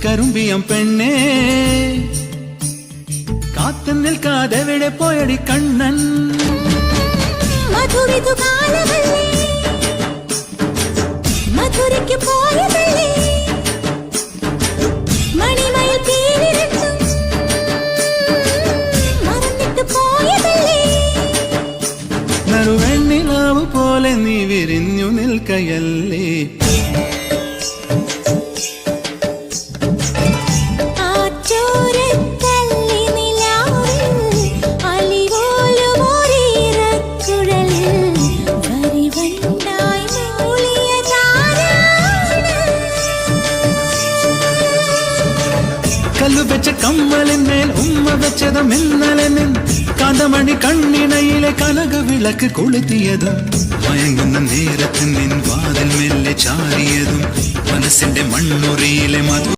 കരുമ്പിയം പെണ്ണേ കാത്തു നിൽക്കാതെവിടെ പോയടി കണ്ണൻ മധുരിതു കാലമല്ലേ മധുരയ്ക്ക് പോയതല്ലേ മണിമയിൽ തീരിരണ്ടും മറന്നിട്ട് പോയതല്ലേ നറുവെണ്ണിലാവ് പോലെ നീ വിരിഞ്ഞു നിൽക്കയല്ലേ കല്ലു വെച്ച കമ്മലിന്മേൽ ഉമ്മ വെച്ചതും ഇന്നലെ നിൻ കാന്തമണി കണ്ണിണയിലെ കനക വിളക്ക് കൊളുത്തിയതും മയങ്ങുന്ന നേരത്തിൽ നിൻ വാതിൽ മെല്ലെ ചാരിയതും മനസ്സിന്റെ മണ്ണുറിയിലെ മധു